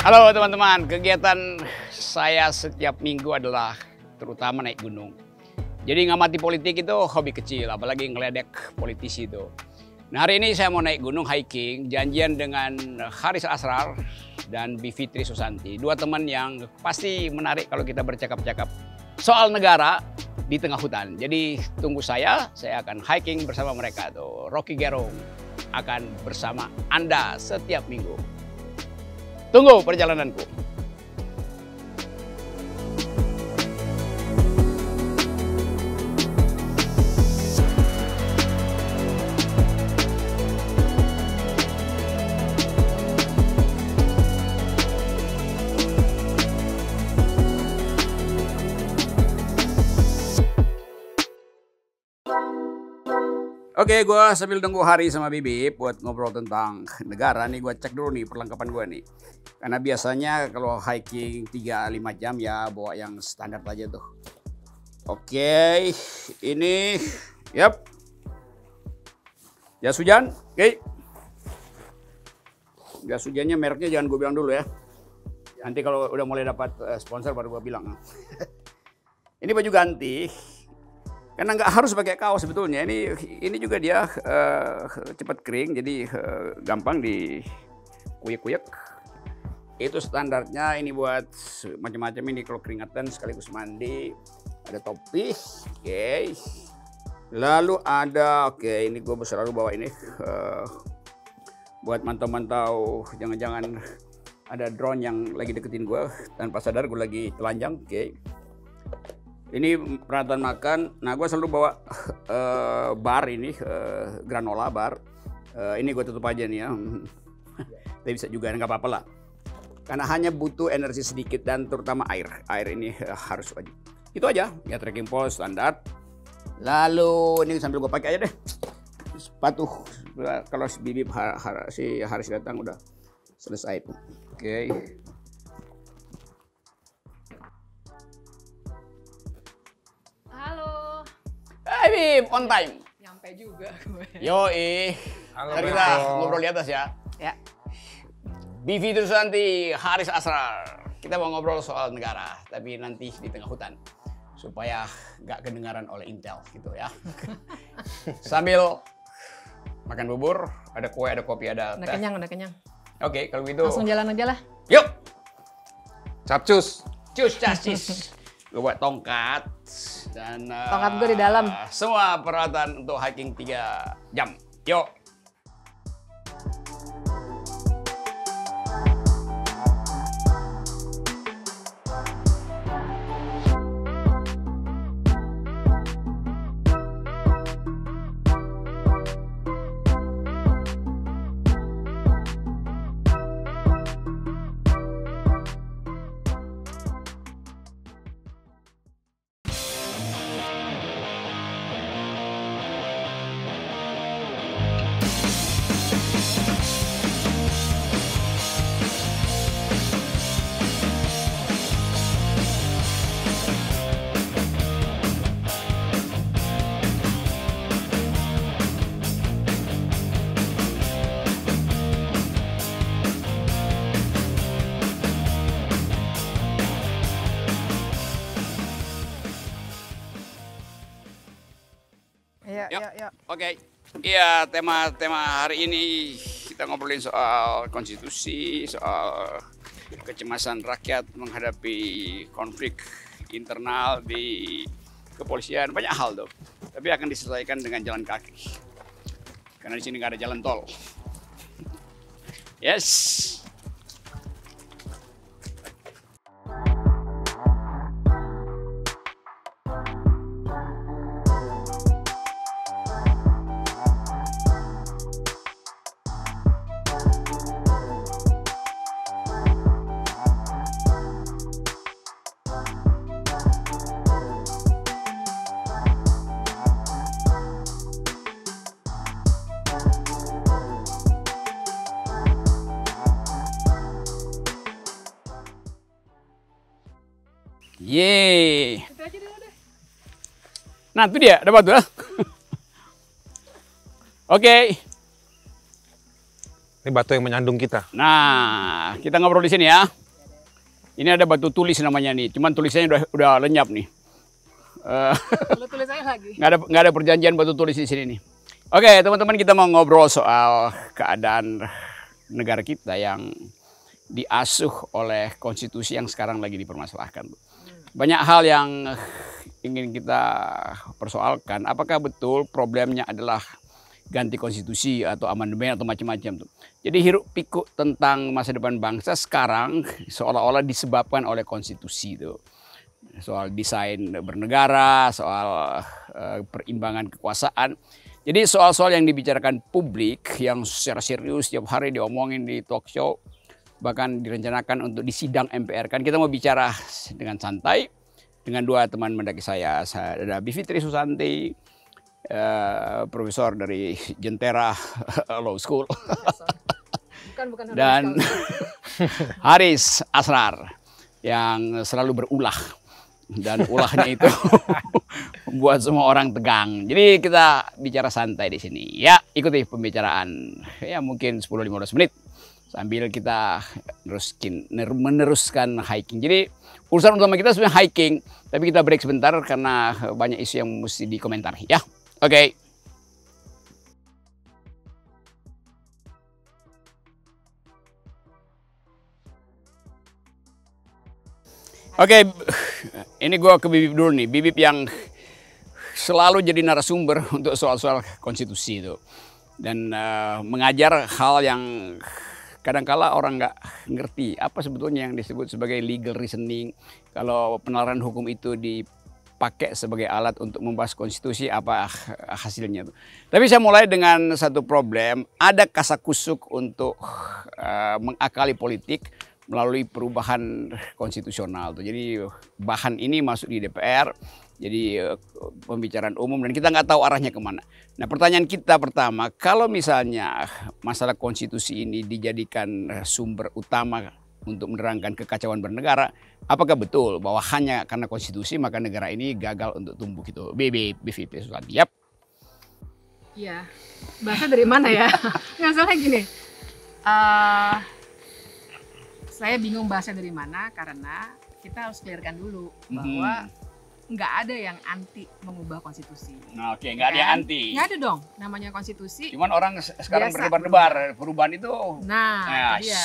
Halo teman-teman, kegiatan saya setiap minggu adalah terutama naik gunung. Jadi ngamati politik itu hobi kecil, apalagi ngeledek politisi itu. Nah hari ini saya mau naik gunung hiking, janjian dengan Haris Asrar dan Bivitri Susanti. Dua teman yang pasti menarik kalau kita bercakap-cakap soal negara di tengah hutan. Jadi tunggu saya akan hiking bersama mereka tuh. Rocky Gerung akan bersama Anda setiap minggu. Tunggu perjalananku. Oke, gue sambil nunggu Hari sama Bibi buat ngobrol tentang negara nih, gue cek dulu nih perlengkapan gue nih. Karena biasanya kalau hiking 3-5 jam ya bawa yang standar aja tuh. Oke, ini jas hujan. Oke. Jas hujannya mereknya jangan gue bilang dulu ya. Nanti kalau udah mulai dapat sponsor baru gue bilang. Ini baju ganti. Karena nggak harus pakai kaos sebetulnya. Ini juga dia cepat kering, jadi gampang dikuyek-kuyek. Itu standarnya. Ini buat macam-macam, ini kalau keringatan sekaligus mandi. Ada topi, oke. Lalu ada, ini gue selalu bawa ini buat mantau-mantau. Jangan-jangan ada drone yang lagi deketin gue tanpa sadar gue lagi telanjang, oke. Ini peralatan makan. Nah, gue selalu bawa bar ini, granola bar. Ini gue tutup aja nih ya. Tapi bisa juga, nggak apa-apa lah. Karena hanya butuh energi sedikit dan terutama air. Air ini harus wajib. Itu aja. Ya trekking post standar. Lalu ini sambil gue pakai aja deh. Sepatu. Kalau si Bibi si Haris datang udah selesai. Oke. Hai Bib, on time. Nyampe juga gue. Yoi. Mari kita ngobrol di atas ya. Ya. Bivitri Susanti, Haris Asrar. Kita mau ngobrol soal negara, tapi nanti di tengah hutan. Supaya nggak kedengaran oleh Intel gitu ya. Sambil makan bubur, ada kue, ada kopi, ada teh. Udah kenyang. Oke, kalau gitu. Langsung jalan aja lah. Yuk. Capcus. Cus cacis. Gue buat tongkat. Dan Tongkat gue di dalam. Semua peralatan untuk hiking 3 jam. Yuk. Ya. Oke. Iya, tema hari ini kita ngobrolin soal konstitusi, soal kecemasan rakyat menghadapi konflik internal di kepolisian, banyak hal tuh. Tapi akan diselesaikan dengan jalan kaki. Karena di sini nggak ada jalan tol. Yes. Yeay. Itu aja deh udah. Nah itu dia, dapat tuh. Oke. Ini batu yang menyandung kita. Nah, kita ngobrol di sini ya. Ini ada batu tulis namanya nih, cuman tulisannya udah lenyap nih. Lu tulis aja lagi. Nggak ada perjanjian batu tulis di sini nih. Oke, teman-teman, kita mau ngobrol soal keadaan negara kita yang diasuh oleh konstitusi yang sekarang lagi dipermasalahkan. Banyak hal yang ingin kita persoalkan. Apakah betul problemnya adalah ganti konstitusi atau amandemen atau macam-macam tuh. Jadi hiruk pikuk tentang masa depan bangsa sekarang seolah-olah disebabkan oleh konstitusi itu. Soal desain bernegara, soal perimbangan kekuasaan. Jadi soal-soal yang dibicarakan publik yang secara serius tiap hari diomongin di talk show, bahkan direncanakan untuk di sidang MPR. Kan kita mau bicara dengan santai dengan dua teman mendaki saya. Ada Bivitri Susanti, profesor dari Jentera Law School, Bukan dan Haris Asrar yang selalu berulah, dan ulahnya itu membuat semua orang tegang. Jadi kita bicara santai di sini. Ya, ikuti pembicaraan ya mungkin 10-15 menit sambil kita meneruskan hiking. Jadi urusan utama kita sebenarnya hiking, tapi kita break sebentar karena banyak isu yang mesti dikomentari ya. Oke. Oke, ini gue ke Bibip dulu nih. Bibip yang selalu jadi narasumber untuk soal-soal konstitusi itu. Dan mengajar hal yang kadangkala orang nggak ngerti. Apa sebetulnya yang disebut sebagai legal reasoning. Kalau penalaran hukum itu dipakai sebagai alat untuk membahas konstitusi, apa hasilnya tuh. Tapi saya mulai dengan satu problem. Ada kasakusuk untuk mengakali politik melalui perubahan konstitusional tuh. Jadi bahan ini masuk di DPR, jadi pembicaraan umum dan kita nggak tahu arahnya kemana. Nah, pertanyaan kita pertama, kalau misalnya masalah konstitusi ini dijadikan sumber utama untuk menerangkan kekacauan bernegara, apakah betul bahwa hanya karena konstitusi maka negara ini gagal untuk tumbuh gitu? BVP Susanti. Yap. Iya. Bahasa dari mana ya? Nggak salah gini. Saya bingung bahasnya dari mana karena kita harus clearkan dulu bahwa nggak ada yang anti mengubah konstitusi. Nah, oke, nggak ada yang anti. Nggak ada dong, namanya konstitusi. Cuman orang sekarang biasa berdebar-debar perubahan itu. Nah, itu dia.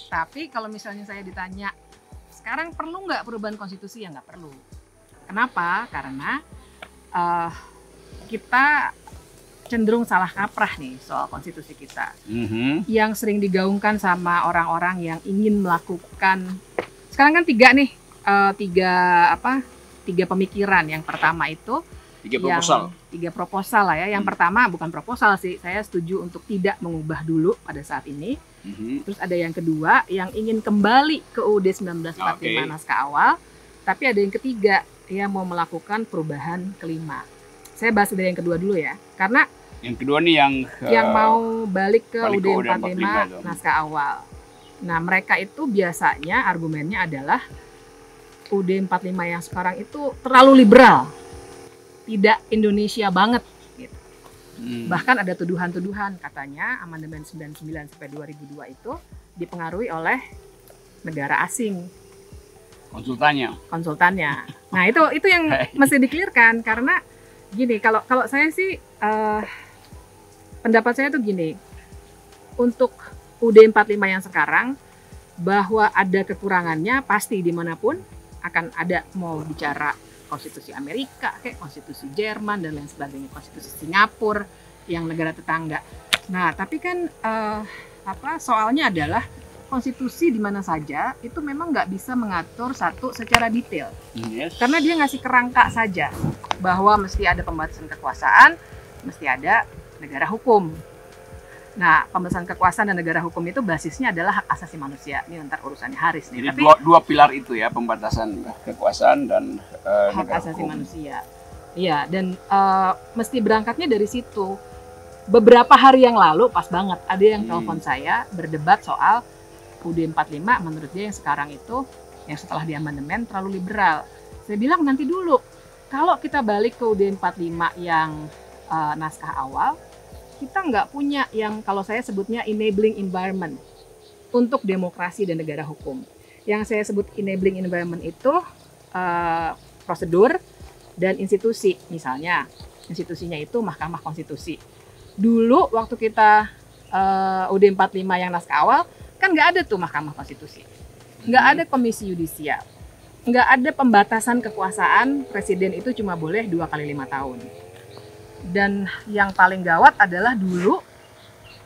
Tapi kalau misalnya saya ditanya, sekarang perlu nggak perubahan konstitusi? Ya nggak perlu. Kenapa? Karena kita cenderung salah kaprah nih soal konstitusi kita. Yang sering digaungkan sama orang-orang yang ingin melakukan, sekarang kan tiga pemikiran. Yang pertama itu tiga proposal lah ya. Yang pertama bukan proposal sih, saya setuju untuk tidak mengubah dulu pada saat ini. Terus ada yang kedua yang ingin kembali ke UUD 1945 naskah awal. Tapi ada yang ketiga yang mau melakukan perubahan kelima. Saya bahas dari yang kedua dulu ya, karena yang kedua nih yang mau balik ke UUD 45 naskah awal. Nah, mereka itu biasanya argumennya adalah UUD 45 yang sekarang itu terlalu liberal, tidak Indonesia banget gitu. Bahkan ada tuduhan-tuduhan katanya amandemen 99 sampai 2002 itu dipengaruhi oleh negara asing. Konsultannya. Nah, itu yang mesti di-clearkan karena gini, kalau saya sih pendapat saya tuh gini, untuk UUD 45 yang sekarang bahwa ada kekurangannya pasti dimanapun akan ada, mau bicara konstitusi Amerika, kayak konstitusi Jerman dan lain sebagainya, konstitusi Singapura yang negara tetangga. Nah, tapi kan soalnya adalah konstitusi di mana saja itu memang nggak bisa mengatur satu secara detail, karena dia ngasih kerangka saja bahwa mesti ada pembatasan kekuasaan, mesti ada negara hukum. Nah, pembatasan kekuasaan dan negara hukum itu basisnya adalah hak asasi manusia. Ini ntar urusannya Haris nih. Jadi dua pilar itu ya, pembatasan kekuasaan dan hak asasi manusia. Iya, dan mesti berangkatnya dari situ. Beberapa hari yang lalu pas banget ada yang telepon saya berdebat soal UUD 45 menurut dia yang sekarang itu yang setelah diamandemen terlalu liberal. Saya bilang nanti dulu. Kalau kita balik ke UUD 45 yang naskah awal, kita nggak punya yang kalau saya sebutnya enabling environment untuk demokrasi dan negara hukum. Yang saya sebut enabling environment itu prosedur dan institusi. Misalnya, institusinya itu Mahkamah Konstitusi. Dulu waktu kita UD 45 yang naskah awal, kan nggak ada tuh Mahkamah Konstitusi. Nggak ada Komisi Yudisial. Nggak ada pembatasan kekuasaan, presiden itu cuma boleh 2 kali 5 tahun. Dan yang paling gawat adalah dulu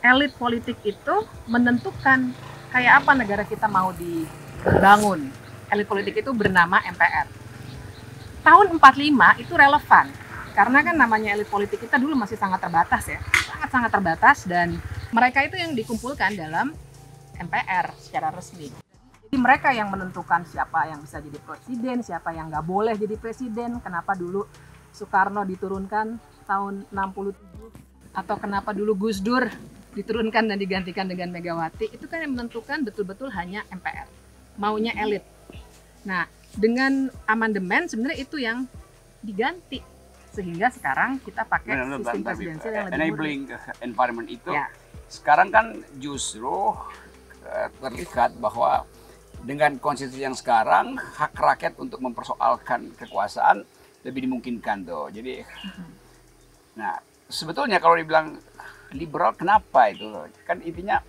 elit politik itu menentukan kayak apa negara kita mau dibangun. Elit politik itu bernama MPR. Tahun 45 itu relevan, karena kan namanya elit politik kita dulu masih sangat terbatas ya, sangat-sangat terbatas, dan mereka itu yang dikumpulkan dalam MPR secara resmi. Jadi mereka yang menentukan siapa yang bisa jadi presiden, siapa yang nggak boleh jadi presiden, kenapa dulu Soekarno diturunkan tahun 67, atau kenapa dulu Gus Dur diturunkan dan digantikan dengan Megawati, itu kan yang menentukan betul-betul hanya MPR, maunya elit. Nah, dengan amandemen sebenarnya itu yang diganti, sehingga sekarang kita pakai sistem presidensial yang lebih enabling environment itu ya. Sekarang kan justru terlihat bahwa dengan konstitusi yang sekarang hak rakyat untuk mempersoalkan kekuasaan lebih dimungkinkan tuh. Jadi nah, sebetulnya kalau dibilang liberal, kenapa itu? Kan intinya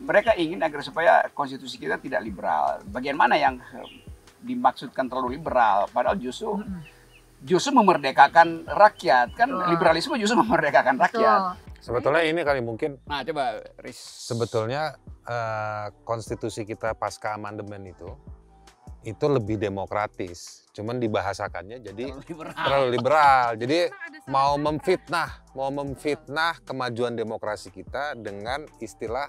mereka ingin agar supaya konstitusi kita tidak liberal. Bagian mana yang dimaksudkan terlalu liberal? Padahal justru memerdekakan rakyat. Kan liberalisme justru memerdekakan rakyat. Sebetulnya ini kali mungkin. Nah, coba Riz. Sebetulnya konstitusi kita pasca amandemen itu lebih demokratis. Cuman dibahasakannya jadi terlalu liberal. Jadi mau memfitnah kemajuan demokrasi kita dengan istilah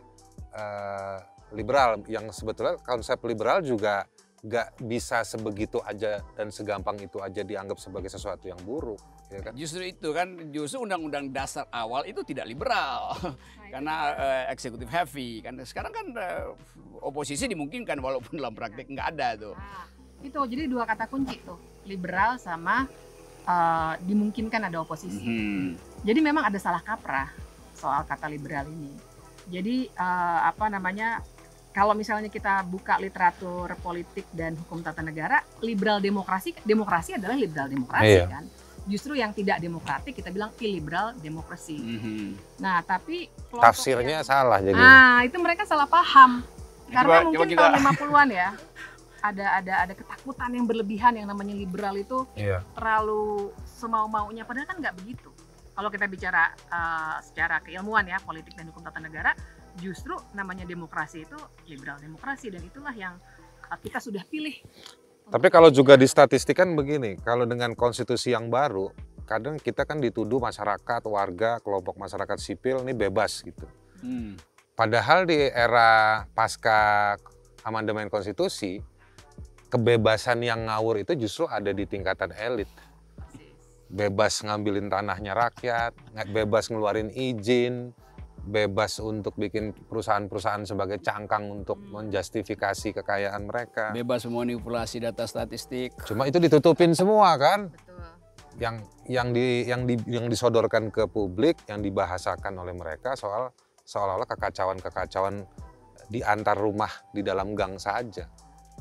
liberal, yang sebetulnya konsep liberal juga nggak bisa sebegitu aja dan segampang itu aja dianggap sebagai sesuatu yang buruk, ya kan? Justru itu kan, justru undang-undang dasar awal itu tidak liberal karena eksekutif heavy kan. Sekarang kan oposisi dimungkinkan walaupun dalam praktik nggak ada tuh. Nah, itu jadi 2 kata kunci tuh, liberal sama dimungkinkan ada oposisi. Jadi memang ada salah kaprah soal kata liberal ini. Jadi kalau misalnya kita buka literatur politik dan hukum tata negara, liberal demokrasi adalah liberal demokrasi kan. Justru yang tidak demokratik kita bilang illiberal demokrasi. Nah, tapi tafsirnya salah jadi. Nah, itu mereka salah paham. Karena mungkin kita... tahun 50-an ya. Ada ketakutan yang berlebihan yang namanya liberal itu terlalu semau-maunya, padahal kan nggak begitu. Kalau kita bicara secara keilmuan ya, politik dan hukum tata negara, justru namanya demokrasi itu liberal demokrasi, dan itulah yang kita sudah pilih. Tapi kalau juga di statistik kan begini, kalau dengan konstitusi yang baru, kadang kita kan dituduh masyarakat, warga, kelompok masyarakat sipil ini bebas gitu. Padahal di era pasca amandemen konstitusi, kebebasan yang ngawur itu justru ada di tingkatan elit. Bebas ngambilin tanahnya rakyat, bebas ngeluarin izin, bebas untuk bikin perusahaan-perusahaan sebagai cangkang untuk menjustifikasi kekayaan mereka. Bebas memanipulasi data statistik. Cuma itu ditutupin semua kan? Betul. Yang disodorkan ke publik, yang dibahasakan oleh mereka seolah-olah kekacauan di antar rumah di dalam gang saja.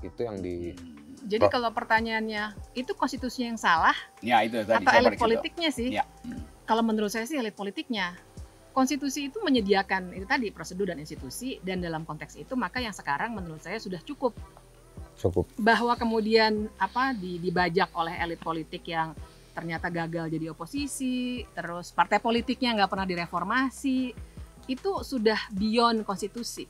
Itu yang di. Jadi kalau pertanyaannya, itu konstitusi yang salah ya, itu tadi, atau elit politiknya sih? Ya. Kalau menurut saya sih elit politiknya. Konstitusi itu menyediakan itu tadi prosedur dan institusi, dan dalam konteks itu maka yang sekarang menurut saya sudah cukup. Bahwa kemudian dibajak oleh elit politik yang ternyata gagal jadi oposisi, terus partai politiknya nggak pernah direformasi, itu sudah beyond konstitusi.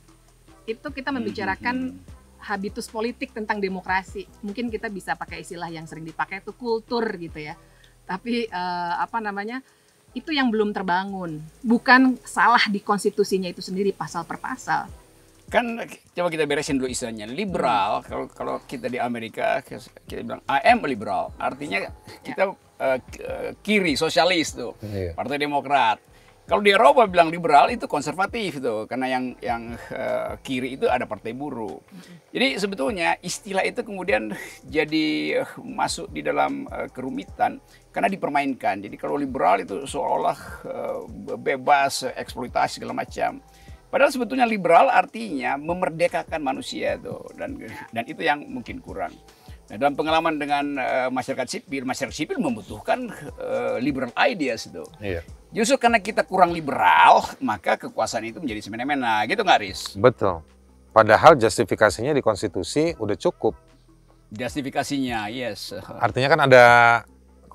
Itu kita membicarakan habitus politik tentang demokrasi. Mungkin kita bisa pakai istilah yang sering dipakai itu kultur gitu ya. Tapi itu yang belum terbangun. Bukan salah di konstitusinya itu sendiri pasal per pasal. Kan coba kita beresin dulu istilahnya. Liberal, kalau kita di Amerika kita bilang I am a liberal. Artinya kita kiri, sosialis tuh. Partai Demokrat. Kalau di Eropa bilang liberal itu konservatif itu, karena yang kiri itu ada partai buruh. Jadi sebetulnya istilah itu kemudian jadi masuk di dalam kerumitan karena dipermainkan. Jadi kalau liberal itu seolah-olah bebas, eksploitasi segala macam. Padahal sebetulnya liberal artinya memerdekakan manusia itu, dan itu yang mungkin kurang. Nah, dalam pengalaman dengan masyarakat sipil membutuhkan liberal ideas itu. Iya. Justru karena kita kurang liberal, maka kekuasaan itu menjadi semena-mena, gitu nggak, Riz? Betul. Padahal justifikasinya di konstitusi udah cukup. Justifikasinya, yes. Artinya kan ada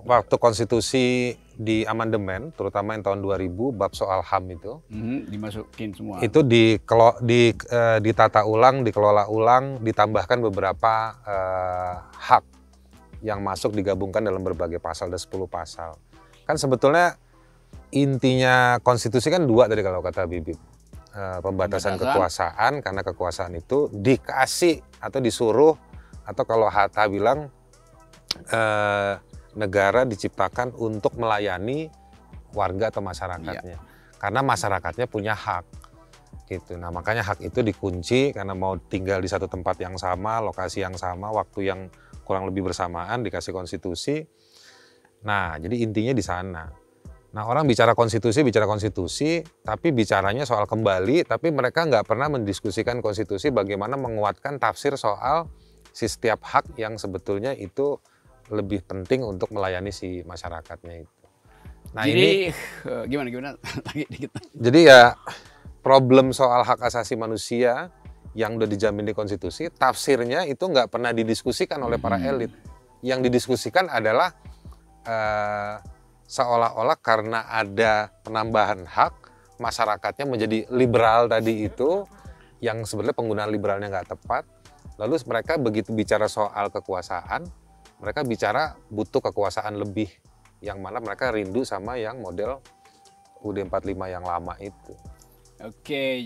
waktu konstitusi di amandemen, terutama yang tahun 2000, bab soal HAM itu. Dimasukin semua. Itu ditata ulang, dikelola ulang, ditambahkan beberapa hak yang masuk digabungkan dalam berbagai pasal, ada 10 pasal. Kan sebetulnya intinya konstitusi kan dua tadi kalau kata Bibip. Pembatasan kekuasaan, karena kekuasaan itu dikasih atau disuruh, atau kalau Hatta bilang negara diciptakan untuk melayani warga atau masyarakatnya. Karena masyarakatnya punya hak. Gitu. Nah, makanya hak itu dikunci karena mau tinggal di satu tempat yang sama, lokasi yang sama, waktu yang kurang lebih bersamaan, dikasih konstitusi. Nah, jadi intinya di sana. Nah, orang bicara konstitusi, tapi bicaranya soal kembali, tapi mereka nggak pernah mendiskusikan konstitusi bagaimana menguatkan tafsir soal si setiap hak yang sebetulnya itu lebih penting untuk melayani si masyarakatnya itu. Nah, jadi, gimana? Lagi dikit. Jadi ya problem soal hak asasi manusia yang udah dijamin di konstitusi, tafsirnya itu nggak pernah didiskusikan oleh para elit. Yang didiskusikan adalah seolah-olah karena ada penambahan hak, masyarakatnya menjadi liberal tadi itu, yang sebenarnya penggunaan liberalnya nggak tepat. Lalu mereka begitu bicara soal kekuasaan, mereka bicara butuh kekuasaan lebih, yang mana mereka rindu sama yang model UUD 45 yang lama itu. Oke,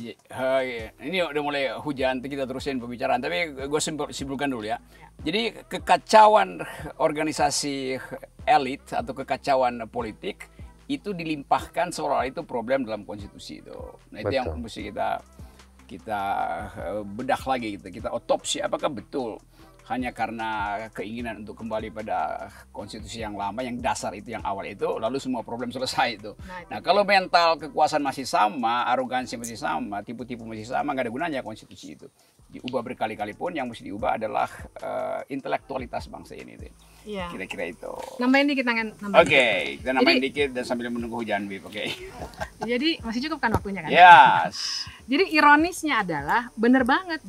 ini udah mulai hujan, kita terusin pembicaraan, tapi gue simpulkan dulu ya. Jadi kekacauan organisasi elit atau kekacauan politik itu dilimpahkan seolah itu problem dalam konstitusi itu. Nah, itu yang mesti kita bedah lagi, kita otopsi apakah betul hanya karena keinginan untuk kembali pada konstitusi yang lama, yang dasar itu, yang awal itu, lalu semua problem selesai itu. Nah, kalau mental kekuasaan masih sama, arogansi masih sama, tipu-tipu masih sama, nggak ada gunanya konstitusi itu. Diubah berkali-kali pun, yang mesti diubah adalah intelektualitas bangsa ini. Iya. Kira-kira itu. Nambahin dikit, Oke, kita nambahin dikit dan sambil menunggu hujan, Bib. Oke. Jadi masih cukup kan waktunya kan? Yes. Jadi ironisnya adalah bener banget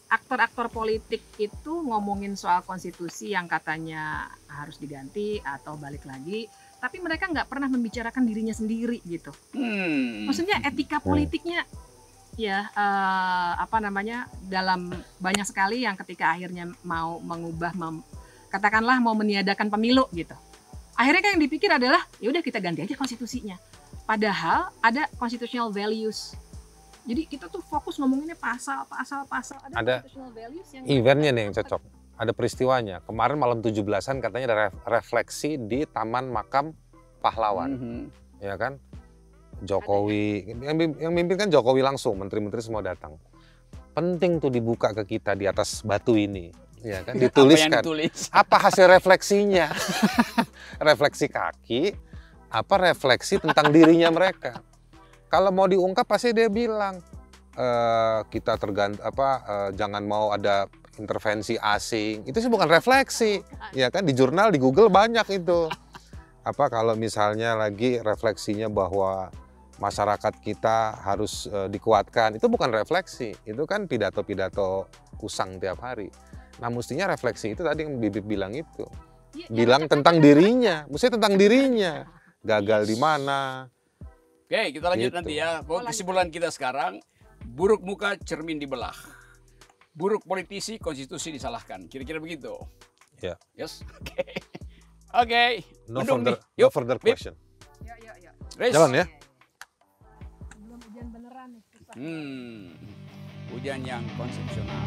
aktor-aktor politik itu ngomongin soal konstitusi yang katanya harus diganti atau balik lagi, tapi mereka nggak pernah membicarakan dirinya sendiri gitu. Maksudnya etika politiknya ya dalam banyak sekali yang ketika akhirnya mau mengubah, katakanlah mau meniadakan pemilu gitu. Akhirnya kan yang dipikir adalah ya udah kita ganti aja konstitusinya. Padahal ada constitutional values. Jadi kita tuh fokus ngomonginnya pasal. Ada constitutional values yang eventnya nih yang cocok. Ada peristiwanya. Kemarin malam 17-an katanya ada refleksi di Taman Makam Pahlawan. Ya kan? Jokowi, yang mimpin kan Jokowi langsung, menteri-menteri semua datang. Penting tuh dibuka ke kita di atas batu ini. Ya kan? Dituliskan. Apa hasil refleksinya? Refleksi kaki, apa refleksi tentang dirinya mereka? Kalau mau diungkap pasti dia bilang kita jangan mau ada intervensi asing. Itu sih bukan refleksi, ya kan? Di jurnal, di Google banyak itu. Kalau misalnya lagi refleksinya bahwa masyarakat kita harus dikuatkan, itu bukan refleksi, itu kan pidato-pidato usang tiap hari. Nah, mestinya refleksi itu tadi yang Bibip bilang itu, bilang tentang dirinya, mestinya tentang dirinya, gagal di mana. Oke, kita lanjut nanti ya. Kesimpulan kita sekarang, buruk muka cermin dibelah. Buruk politisi, konstitusi disalahkan. Kira-kira begitu. Ya. Yes. Oke. No further question. Yuk. Jalan ya. Belum hujan beneran nih. Hujan yang konsepsional.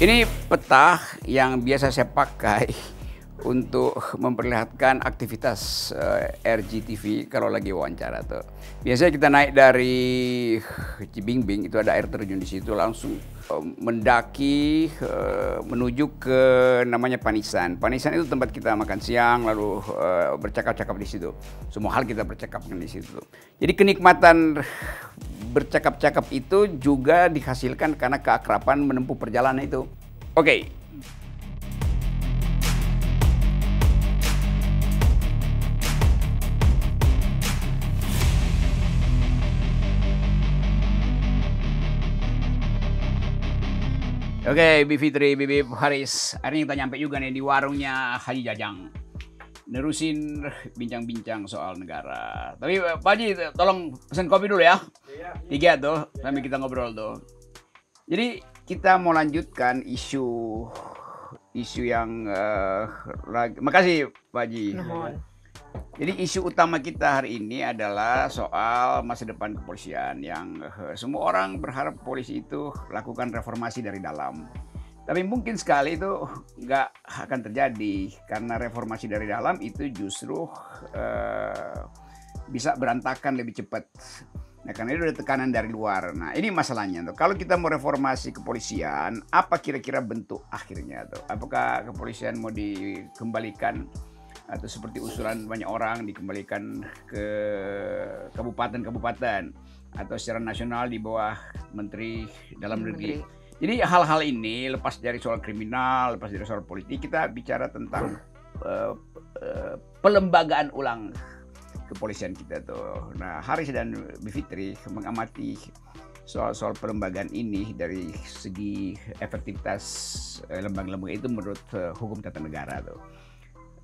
Ini peta yang biasa saya pakai untuk memperlihatkan aktivitas RGTV kalau lagi wawancara tuh. Biasanya kita naik dari Cibingbing, itu ada air terjun di situ, langsung mendaki menuju ke namanya Panisan. Panisan itu tempat kita makan siang, lalu bercakap-cakap di situ. Semua hal kita bercakapkan di situ. Jadi kenikmatan bercakap-cakap itu juga dihasilkan karena keakraban menempuh perjalanan itu. Oke. Oke, Bi Fitri, Bibi Haris. Hari ini kita nyampe juga nih di warungnya Haji Jajang. Nerusin bincang-bincang soal negara. Tapi Pak Haji, tolong pesan kopi dulu ya. 3 tuh, sambil kita ngobrol tuh. Jadi kita mau lanjutkan isu yang makasih Pak Haji. Jadi isu utama kita hari ini adalah soal masa depan kepolisian yang semua orang berharap polisi itu lakukan reformasi dari dalam. Tapi mungkin sekali itu nggak akan terjadi karena reformasi dari dalam itu justru bisa berantakan lebih cepat. Nah, karena itu ada tekanan dari luar. Nah, ini masalahnya tuh. Kalau kita mau reformasi kepolisian, apa kira-kira bentuk akhirnya tuh? Apakah kepolisian mau dikembalikan atau seperti usulan banyak orang dikembalikan ke kabupaten-kabupaten atau secara nasional di bawah Menteri Dalam Negeri. Jadi hal-hal ini lepas dari soal kriminal, lepas dari soal politik, kita bicara tentang pelembagaan ulang kepolisian kita tuh. Nah, Haris dan Bivitri mengamati soal pelembagaan ini dari segi efektivitas lembaga-lembaga itu menurut hukum tata negara tuh.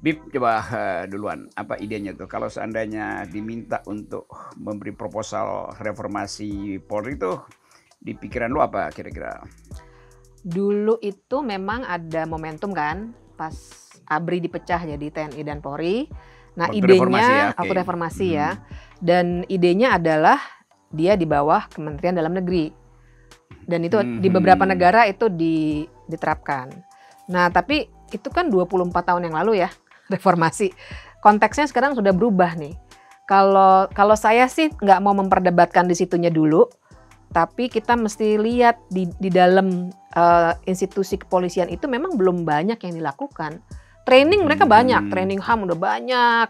Bib, coba duluan, apa idenya tuh? Kalau seandainya diminta untuk memberi proposal reformasi Polri itu, di pikiran lu apa kira-kira? Dulu itu memang ada momentum kan, pas ABRI dipecah jadi TNI dan Polri. Nah, Waktu idenya, reformasi ya, waktu reformasi ya, dan idenya adalah dia di bawah Kementerian Dalam Negeri. Dan itu di beberapa negara itu diterapkan. Nah, tapi itu kan 24 tahun yang lalu ya, reformasi. Konteksnya sekarang sudah berubah nih. Kalau saya sih nggak mau memperdebatkan di situnya dulu, tapi kita mesti lihat di dalam institusi kepolisian itu memang belum banyak yang dilakukan. Training mereka banyak, training HAM udah banyak,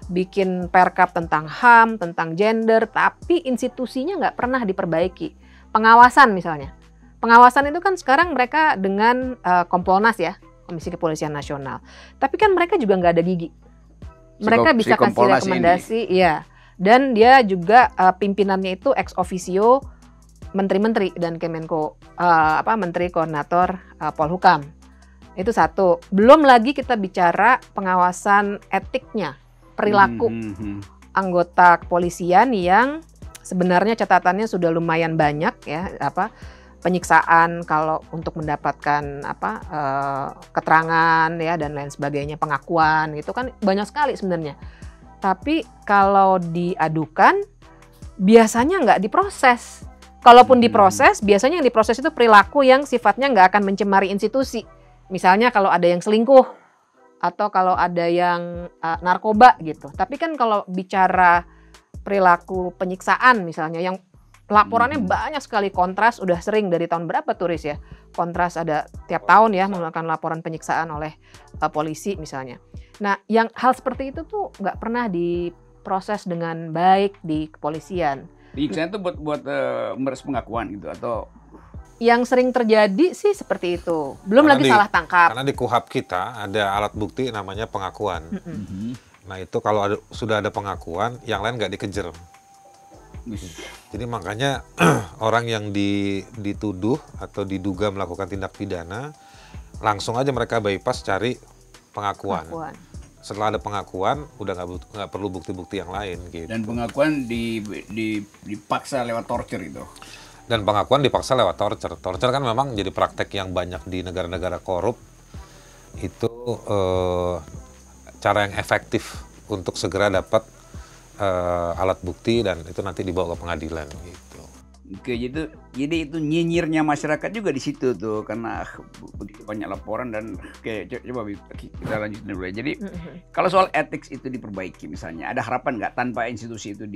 bikin perkap tentang HAM, tentang gender, tapi institusinya nggak pernah diperbaiki. Pengawasan misalnya. Pengawasan itu kan sekarang mereka dengan Kompolnas ya, Komisi Kepolisian Nasional. Tapi kan mereka juga nggak ada gigi. Mereka bisa kasih rekomendasi, iya. Dan dia juga pimpinannya itu ex officio menteri-menteri dan Kemenko, Menteri Koordinator Polhukam. Itu satu. Belum lagi kita bicara pengawasan etiknya, perilaku anggota kepolisian yang sebenarnya catatannya sudah lumayan banyak ya, penyiksaan kalau untuk mendapatkan keterangan ya dan lain sebagainya, pengakuan gitu kan banyak sekali sebenarnya. Tapi kalau diadukan biasanya nggak diproses. Kalaupun diproses, biasanya yang diproses itu perilaku yang sifatnya nggak akan mencemari institusi. Misalnya kalau ada yang selingkuh atau kalau ada yang narkoba gitu. Tapi kan kalau bicara perilaku penyiksaan misalnya yang laporannya banyak sekali, Kontras udah sering dari tahun berapa turis ya. Kontras ada tiap tahun ya melakukan laporan penyiksaan oleh polisi misalnya. Nah, yang hal seperti itu tuh nggak pernah diproses dengan baik di kepolisian. Penyiksaan itu buat meres pengakuan gitu atau? Yang sering terjadi sih seperti itu. Belum lagi salah tangkap. Karena di KUHAP kita ada alat bukti namanya pengakuan. Nah itu kalau sudah ada pengakuan, yang lain nggak dikejar. Jadi makanya orang yang dituduh atau diduga melakukan tindak pidana, langsung aja mereka bypass cari pengakuan. Setelah ada pengakuan, udah nggak perlu bukti-bukti yang lain. Gitu. Dan pengakuan dipaksa lewat torture itu. Dan pengakuan dipaksa lewat torture. Torture kan memang jadi praktek yang banyak di negara-negara korup. Itu cara yang efektif untuk segera dapat alat bukti dan itu nanti dibawa ke pengadilan gitu. Oke, jadi itu nyinyirnya masyarakat juga di situ tuh, karena begitu banyak laporan dan coba kita lanjutin dulu ya. Jadi kalau soal etik itu diperbaiki misalnya, ada harapan nggak tanpa institusi itu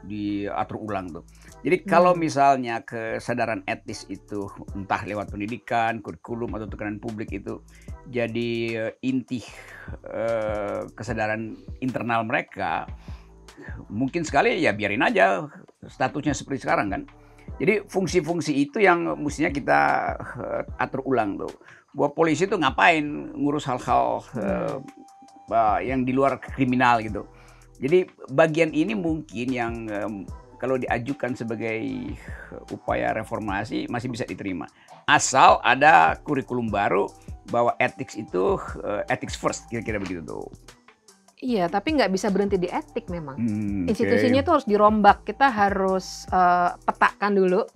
diatur ulang tuh? Jadi kalau misalnya kesadaran etis itu entah lewat pendidikan, kurikulum atau tekanan publik itu jadi inti kesadaran internal mereka, mungkin sekali ya biarin aja statusnya seperti sekarang kan. Jadi fungsi-fungsi itu yang mestinya kita atur ulang tuh. Bahwa polisi itu ngapain ngurus hal-hal yang di luar kriminal gitu. Jadi bagian ini mungkin yang kalau diajukan sebagai upaya reformasi masih bisa diterima. Asal ada kurikulum baru bahwa ethics itu ethics first, kira-kira begitu tuh. Iya, tapi nggak bisa berhenti di etik memang. Institusinya itu harus dirombak. Kita harus petakan dulu.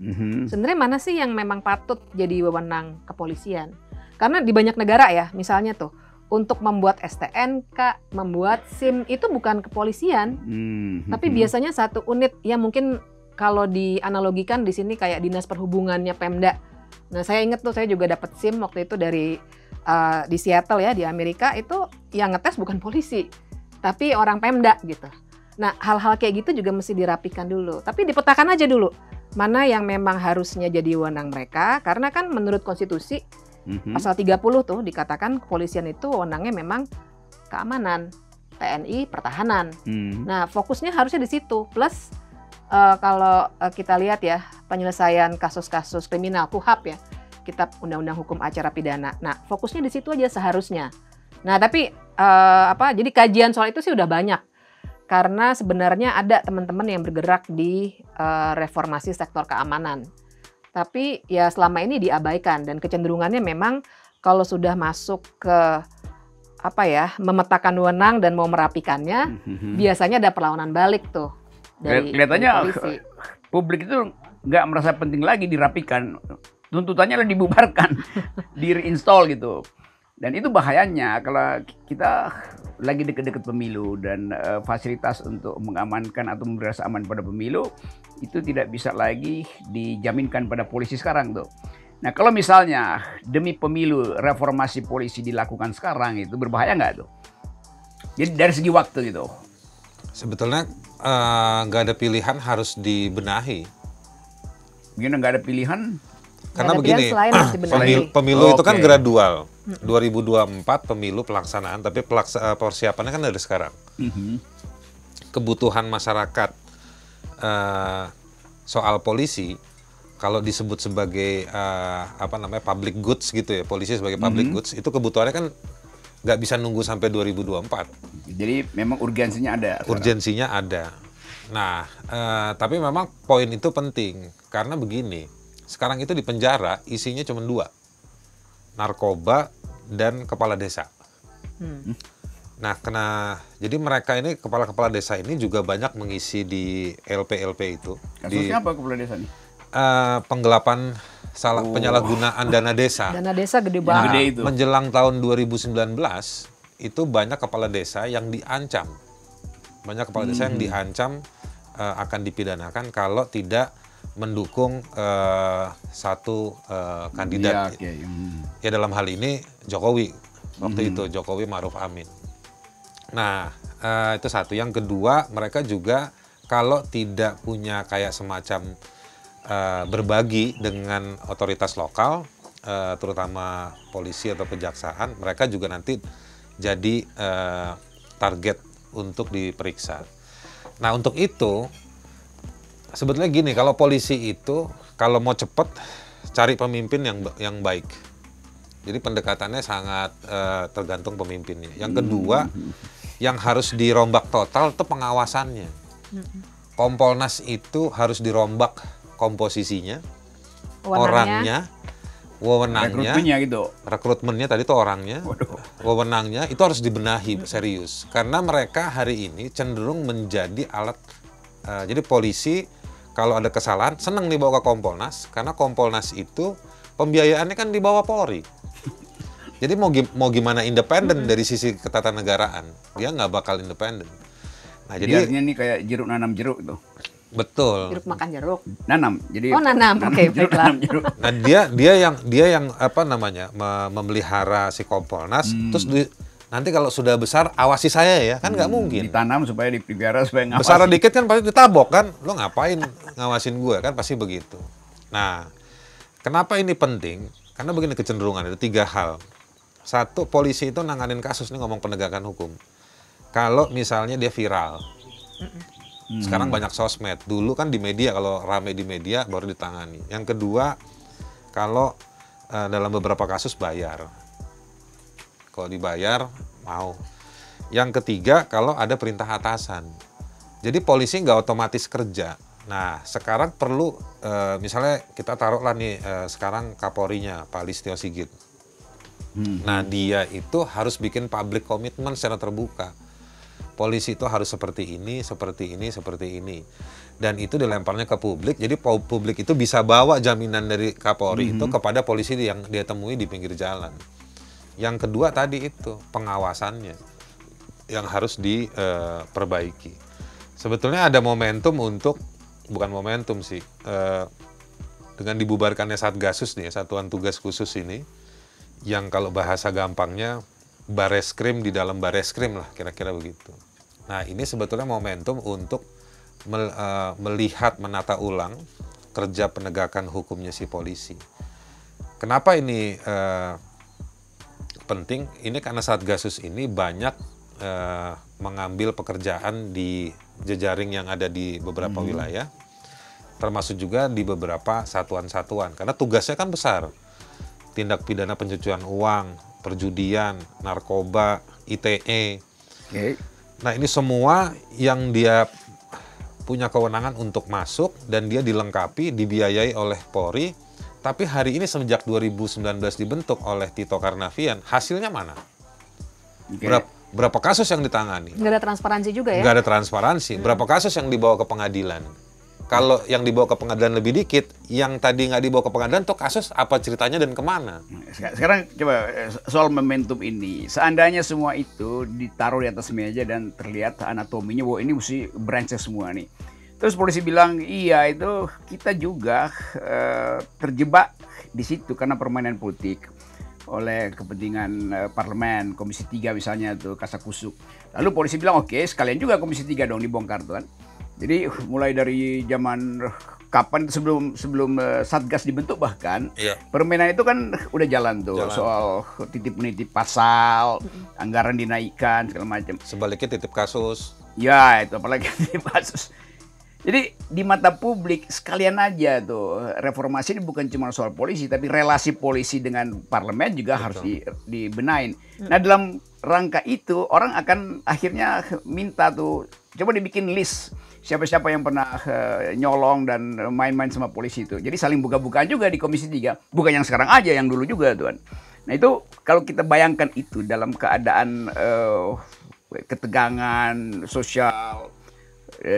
Sebenarnya mana sih yang memang patut jadi wewenang kepolisian? Karena di banyak negara ya, misalnya tuh, untuk membuat STNK, membuat SIM, itu bukan kepolisian. Tapi biasanya satu unit, ya mungkin kalau dianalogikan di sini kayak Dinas Perhubungannya Pemda. Nah, saya ingat tuh, saya juga dapat SIM waktu itu dari di Seattle ya, di Amerika, itu yang ngetes bukan polisi, tapi orang Pemda gitu. Nah, hal-hal kayak gitu juga mesti dirapikan dulu. Tapi dipetakan aja dulu, mana yang memang harusnya jadi wewenang mereka. Karena kan menurut konstitusi, pasal 30 tuh dikatakan kepolisian itu wewenangnya memang keamanan, TNI, pertahanan. Nah, fokusnya harusnya di situ. Plus, kalau kita lihat ya, penyelesaian kasus-kasus kriminal, KUHAP ya, Kitab Undang-Undang Hukum Acara Pidana. Nah, fokusnya di situ aja seharusnya. Nah, tapi jadi kajian soal itu sih udah banyak. Karena sebenarnya ada teman-teman yang bergerak di reformasi sektor keamanan. Tapi ya selama ini diabaikan dan kecenderungannya memang kalau sudah masuk ke memetakan wewenang dan mau merapikannya, biasanya ada perlawanan balik tuh dari kelihatannya polisi. Publik itu nggak merasa penting lagi dirapikan. Tuntutannya adalah dibubarkan, di-reinstall gitu. Dan itu bahayanya kalau kita lagi deket-deket pemilu dan fasilitas untuk mengamankan atau memberi rasa aman pada pemilu itu tidak bisa lagi dijaminkan pada polisi sekarang tuh. Nah, kalau misalnya demi pemilu reformasi polisi dilakukan sekarang itu berbahaya nggak tuh? Jadi dari segi waktu gitu. Sebetulnya nggak ada pilihan, harus dibenahi. Begini nggak ada pilihan? Karena begini, pemilu itu kan gradual. 2024 pemilu pelaksanaan, tapi persiapannya kan dari sekarang. Kebutuhan masyarakat soal polisi, kalau disebut sebagai public goods gitu ya, polisi sebagai public goods, itu kebutuhannya kan nggak bisa nunggu sampai 2024. Jadi memang urgensinya ada. Urgensinya ada. Nah, tapi memang poin itu penting karena begini. Sekarang itu di penjara isinya cuma 2, narkoba dan kepala desa. Nah, jadi mereka ini kepala-kepala desa ini juga banyak mengisi di LP-LP itu. Kasusnya apa kepala desa nih? Penggelapan penyalahgunaan dana desa. Dana desa gede banget. Gede itu. Menjelang tahun 2019 itu banyak kepala desa yang diancam. Banyak kepala desa yang diancam akan dipidanakan kalau tidak mendukung satu kandidat. Ya dalam hal ini Jokowi. Waktu itu Jokowi Ma'ruf Amin. Nah, itu satu. Yang kedua, mereka juga kalau tidak punya kayak semacam berbagi dengan otoritas lokal, terutama polisi atau kejaksaan, mereka juga nanti jadi target untuk diperiksa. Nah, untuk itu sebetulnya gini, kalau polisi itu kalau mau cepat cari pemimpin yang baik. Jadi pendekatannya sangat tergantung pemimpinnya. Yang kedua, yang harus dirombak total itu pengawasannya. Kompolnas itu harus dirombak komposisinya, orangnya, wewenangnya, rekrutmennya tadi itu orangnya, wewenangnya itu harus dibenahi serius. Karena mereka hari ini cenderung menjadi alat. Jadi polisi kalau ada kesalahan senang dibawa ke Kompolnas karena Kompolnas itu pembiayaannya kan di bawah Polri. Jadi mau gimana independen dari sisi ketatanegaraan, dia nggak bakal independen. Nah, jadi artinya ini kayak jeruk nanam jeruk itu. Betul. Jeruk makan jeruk. Nanam. Jadi Oh, nanam. Oke, jeruk, baiklah. nanam jeruk. Nah, dia yang apa namanya memelihara si Kompolnas. Terus nanti kalau sudah besar awasi saya ya, kan nggak mungkin. Ditanam supaya dipelihara supaya ngawasi. Besar dikit kan pasti ditabok kan, lo ngapain ngawasin gue kan, pasti begitu. Nah, kenapa ini penting? Karena begini kecenderungan, ada 3 hal. Satu, polisi itu nanganin kasus, ini ngomong penegakan hukum. Kalau misalnya dia viral, sekarang banyak sosmed. Dulu kan di media, kalau rame di media baru ditangani. Yang kedua, kalau dalam beberapa kasus bayar. Kalau dibayar, mau. Yang ketiga, kalau ada perintah atasan. Jadi polisi nggak otomatis kerja. Nah, sekarang perlu, misalnya kita taruhlah nih, sekarang Kapolrinya, Pak Listio Sigit. Nah, dia itu harus bikin public commitment secara terbuka. Polisi itu harus seperti ini, seperti ini, seperti ini. Dan itu dilemparnya ke publik, jadi publik itu bisa bawa jaminan dari Kapolri itu kepada polisi yang dia temui di pinggir jalan. Yang kedua tadi itu, pengawasannya yang harus diperbaiki. Sebetulnya ada momentum untuk, bukan momentum sih, dengan dibubarkannya Satgasus nih, Satuan Tugas Khusus ini, yang kalau bahasa gampangnya bareskrim di dalam bareskrim lah, kira-kira begitu. Nah, ini sebetulnya momentum untuk melihat, menata ulang kerja penegakan hukumnya si polisi. Kenapa ini penting? Ini karena Satgasus ini banyak mengambil pekerjaan di jejaring yang ada di beberapa wilayah, termasuk juga di beberapa satuan-satuan. Karena tugasnya kan besar. Tindak pidana pencucian uang, perjudian, narkoba, ITE. Nah, ini semua yang dia punya kewenangan untuk masuk dan dia dilengkapi, dibiayai oleh Polri. Tapi hari ini sejak 2019 dibentuk oleh Tito Karnavian, hasilnya mana? Berapa kasus yang ditangani? Nggak ada transparansi juga ya? Nggak ada transparansi. Berapa kasus yang dibawa ke pengadilan? Kalau yang dibawa ke pengadilan lebih dikit, yang tadi nggak dibawa ke pengadilan, tuh kasus apa ceritanya dan kemana? Sekarang coba soal momentum ini. Seandainya semua itu ditaruh di atas meja dan terlihat anatominya bahwa ini mesti branches semua nih. Terus polisi bilang, iya itu kita juga terjebak di situ karena permainan politik oleh kepentingan parlemen, Komisi 3 misalnya tuh kasakusuk. Lalu polisi bilang, oke, sekalian juga Komisi 3 dong dibongkar tuh kan. Jadi mulai dari zaman kapan sebelum Satgas dibentuk bahkan permainan itu kan udah jalan tuh soal titip menitip pasal, anggaran dinaikkan segala macam. Sebaliknya titip kasus. Ya itu apalagi titip kasus. Jadi di mata publik sekalian aja tuh reformasi ini bukan cuma soal polisi tapi relasi polisi dengan parlemen juga harus dibenain. Nah dalam rangka itu orang akan akhirnya minta tuh coba dibikin list siapa-siapa yang pernah nyolong dan main-main sama polisi itu. Jadi saling buka-bukaan juga di Komisi 3. Bukan yang sekarang aja, yang dulu juga tuan. Nah itu kalau kita bayangkan itu dalam keadaan ketegangan sosial,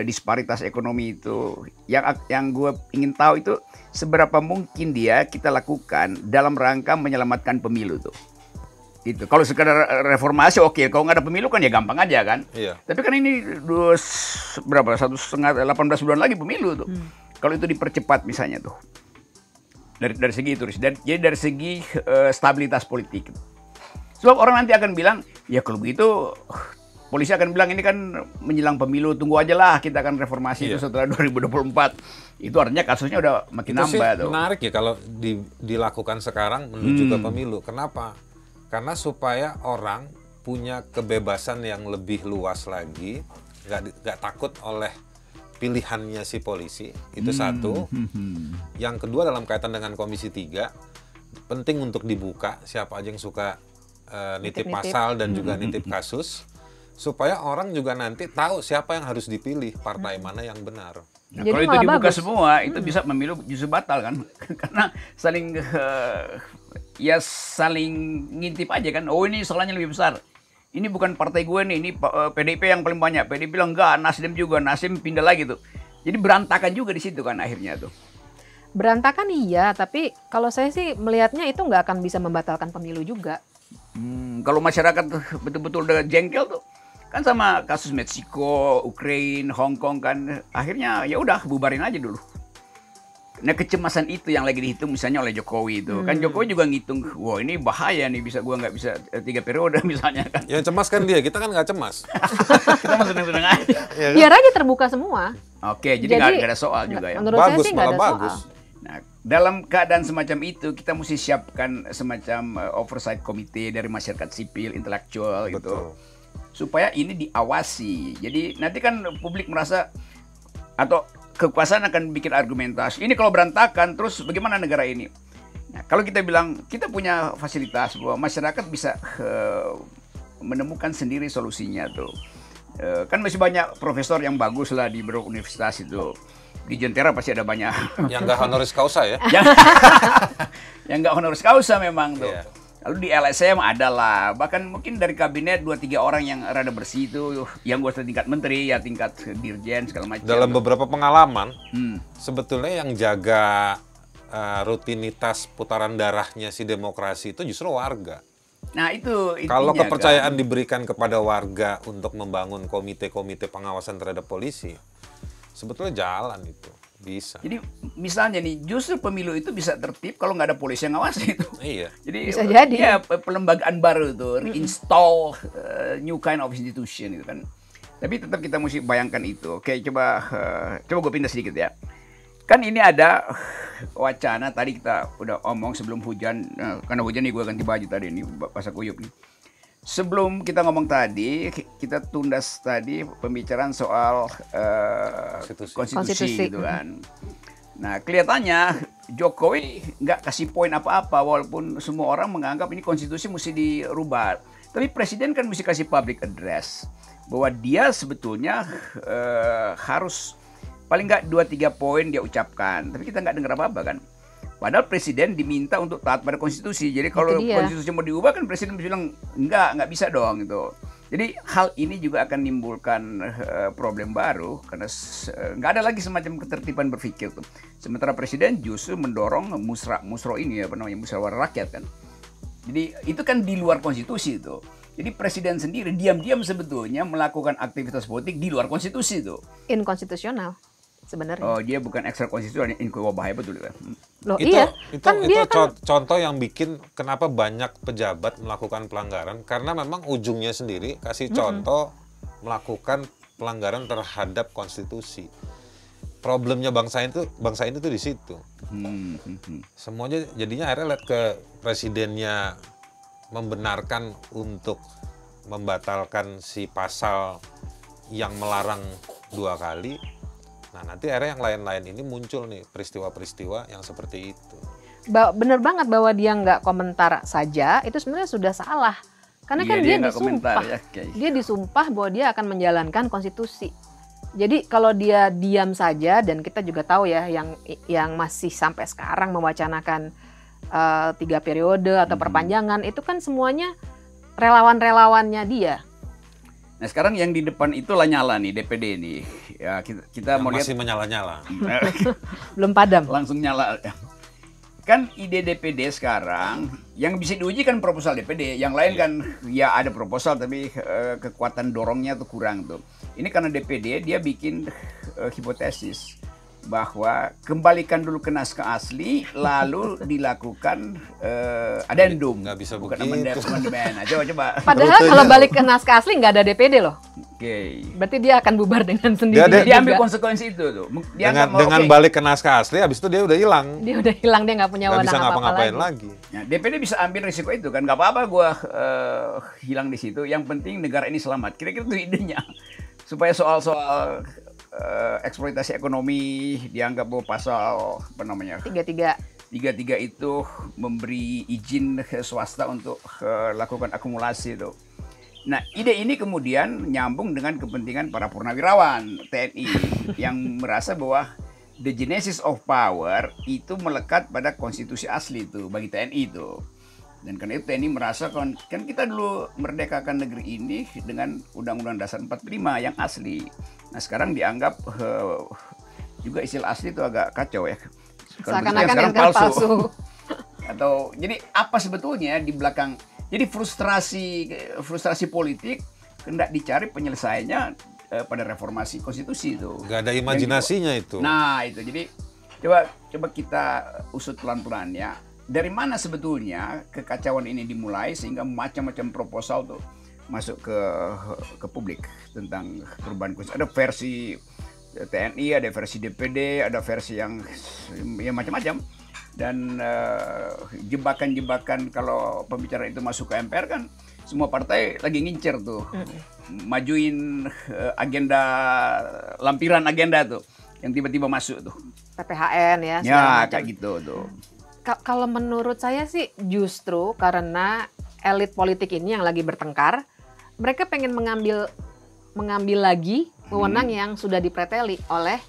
disparitas ekonomi itu, yang gue ingin tahu itu seberapa mungkin dia kita lakukan dalam rangka menyelamatkan pemilu tuh. Gitu. Kalau sekedar reformasi oke, kalau nggak ada pemilu kan ya gampang aja kan. Iya. Tapi kan ini 18 bulan lagi pemilu tuh. Kalau itu dipercepat misalnya tuh. Dari segi itu, jadi dari segi stabilitas politik. Sebab orang nanti akan bilang, ya kalau begitu polisi akan bilang ini kan menjelang pemilu, tunggu aja lah kita akan reformasi itu setelah 2024. Itu artinya kasusnya udah makin nambah tuh. Menarik ya kalau dilakukan sekarang menuju ke pemilu. Kenapa? Karena supaya orang punya kebebasan yang lebih luas lagi, nggak takut oleh pilihannya si polisi, itu satu. Yang kedua dalam kaitan dengan Komisi 3, penting untuk dibuka siapa aja yang suka nitip pasal dan juga nitip kasus, supaya orang juga nanti tahu siapa yang harus dipilih, partai mana yang benar. Nah, kalau itu dibuka semua, itu bisa pemilu justru batal kan? Karena saling ngintip aja kan. Oh ini salahnya lebih besar. Ini bukan partai gue nih, ini PDIP yang paling banyak. PDIP bilang enggak, Nasdem juga, Nasdem pindah lagi tuh. Jadi berantakan juga di situ kan akhirnya tuh. Berantakan iya, tapi kalau saya sih melihatnya itu nggak akan bisa membatalkan pemilu juga. Kalau masyarakat betul-betul udah jengkel tuh. Kan sama kasus Meksiko, Ukraina, Hong Kong kan akhirnya ya udah bubarin aja dulu. Nah kecemasan itu yang lagi dihitung misalnya oleh Jokowi itu. Kan Jokowi juga ngitung, wah ini bahaya nih, gua nggak bisa 3 periode misalnya kan. Yang cemas kan dia, kita kan nggak cemas. Kita mah seneng-seneng aja. Biar aja terbuka semua. Oke, jadi nggak ada soal juga ya. Menurut saya Bagus, sih nggak malah ada bagus. soal. Nah, dalam keadaan semacam itu kita mesti siapkan semacam oversight committee dari masyarakat sipil, intelektual gitu. Betul. Supaya ini diawasi. Jadi nanti kan publik merasa atau kekuasaan akan bikin argumentasi. Ini kalau berantakan terus bagaimana negara ini? Nah, kalau kita bilang kita punya fasilitas bahwa masyarakat bisa menemukan sendiri solusinya tuh. Kan masih banyak profesor yang bagus lah di beberapa universitas itu. Di Jentera pasti ada banyak. Yang nggak honoris causa ya? Yang nggak honoris causa memang tuh. Iya. Lalu di LSM ada lah, bahkan mungkin dari kabinet 2-3 orang yang rada bersih itu, yang gue tingkat menteri, ya tingkat dirjen segala macam. Dalam beberapa pengalaman, sebetulnya yang jaga rutinitas putaran darahnya si demokrasi itu justru warga. Nah itu intinya, Kalau kepercayaan kan diberikan kepada warga untuk membangun komite-komite pengawasan terhadap polisi, sebetulnya jalan itu. Bisa. Jadi misalnya nih, justru pemilu itu bisa tertib kalau nggak ada polisi yang ngawasi itu. Iya. Jadi Bisa jadi. ya pelembagaan baru itu, install new kind of institution gitu kan. Tapi tetap kita mesti bayangkan itu. Oke, coba gue pindah sedikit ya. Kan ini ada wacana tadi kita udah omong sebelum hujan, karena hujan nih gue ganti baju tadi ini basah kuyup nih. Sebelum kita ngomong tadi, kita tundas tadi pembicaraan soal konstitusi gitu kan. Nah kelihatannya Jokowi nggak kasih poin apa-apa walaupun semua orang menganggap ini konstitusi mesti dirubah. Tapi presiden kan mesti kasih public address bahwa dia sebetulnya harus paling nggak 2-3 poin dia ucapkan. Tapi kita nggak dengar apa-apa kan. Padahal presiden diminta untuk taat pada konstitusi. Jadi kalau konstitusi mau diubah kan presiden bilang nggak bisa dong gitu. Jadi hal ini juga akan menimbulkan problem baru karena nggak ada lagi semacam ketertiban berpikir tuh. Sementara presiden justru mendorong musra ini apa namanya musyawarah rakyat kan. Jadi itu kan di luar konstitusi itu. Jadi presiden sendiri diam-diam sebetulnya melakukan aktivitas politik di luar konstitusi itu. Inkonstitusional sebenarnya. Oh, dia bukan ekstra konstitusional, ini bahaya betul ya. Loh, Itu kan dia kan contoh yang bikin kenapa banyak pejabat melakukan pelanggaran karena memang ujungnya sendiri kasih contoh melakukan pelanggaran terhadap konstitusi. Problemnya bangsa ini tuh di situ. Semuanya jadinya akhirnya lihat ke presidennya membenarkan untuk membatalkan si pasal yang melarang 2 kali. Nah nanti akhirnya yang lain-lain ini muncul nih peristiwa-peristiwa yang seperti itu. bener banget bahwa dia nggak komentar saja itu sebenarnya sudah salah. Karena kan dia disumpah, dia disumpah bahwa dia akan menjalankan konstitusi. Jadi kalau dia diam saja dan kita juga tahu ya yang masih sampai sekarang mewacanakan 3 periode atau perpanjangan itu kan semuanya relawan-relawannya dia. Nah sekarang yang di depan itu Lanyala nih, DPD nih. Ya kita mau lihat masih menyala-nyala. Belum padam. Langsung nyala. Kan ide DPD sekarang yang bisa diuji kan proposal DPD. Yang lain kan ya ada proposal tapi kekuatan dorongnya tuh kurang tuh. Ini karena DPD dia bikin hipotesis bahwa kembalikan dulu ke naskah asli lalu dilakukan adendum. Nggak bisa bukan begitu. amandemen. Nah, coba. Padahal kalau balik ke naskah asli nggak ada DPD loh. Oke. Berarti dia akan bubar dengan sendiri. Dia ambil konsekuensi itu tuh. Dengan balik ke naskah asli, habis itu dia udah hilang. Dia udah hilang, dia nggak punya Nggak wewenang bisa apa-apa ngapa-ngapain lagi. lagi. Nah, DPD bisa ambil risiko itu kan, nggak apa-apa gue hilang di situ. Yang penting negara ini selamat. Kira-kira itu idenya. Supaya soal-soal eksploitasi ekonomi dianggap bahwa pasal apa namanya 33 itu memberi izin ke swasta untuk lakukan akumulasi itu. Nah ide ini kemudian nyambung dengan kepentingan para purnawirawan TNI yang merasa bahwa the genesis of power itu melekat pada konstitusi asli itu bagi TNI itu. Dan karena itu TNI merasa kan kita dulu merdekakan negeri ini dengan Undang-Undang Dasar 45 yang asli. Nah sekarang dianggap juga istilah asli itu agak kacau ya. Seakan-akan yang palsu. Atau jadi apa sebetulnya di belakang? Jadi frustrasi politik hendak dicari penyelesaiannya pada reformasi konstitusi itu. Nggak ada imajinasinya itu. Nah itu, jadi coba kita usut pelan-pelan ya. Dari mana sebetulnya kekacauan ini dimulai sehingga macam-macam proposal tuh masuk ke publik tentang perubahan konstitusi. Ada versi TNI, ada versi DPD, ada versi yang ya macam-macam. Dan jebakan-jebakan kalau pembicaraan itu masuk ke MPR kan semua partai lagi ngincer tuh, majuin agenda, lampiran agenda tuh yang tiba-tiba masuk tuh. PPHN ya. Ya kayak gitu tuh. Kalau menurut saya sih justru karena elit politik ini yang lagi bertengkar, mereka pengen mengambil lagi wewenang yang sudah dipreteli oleh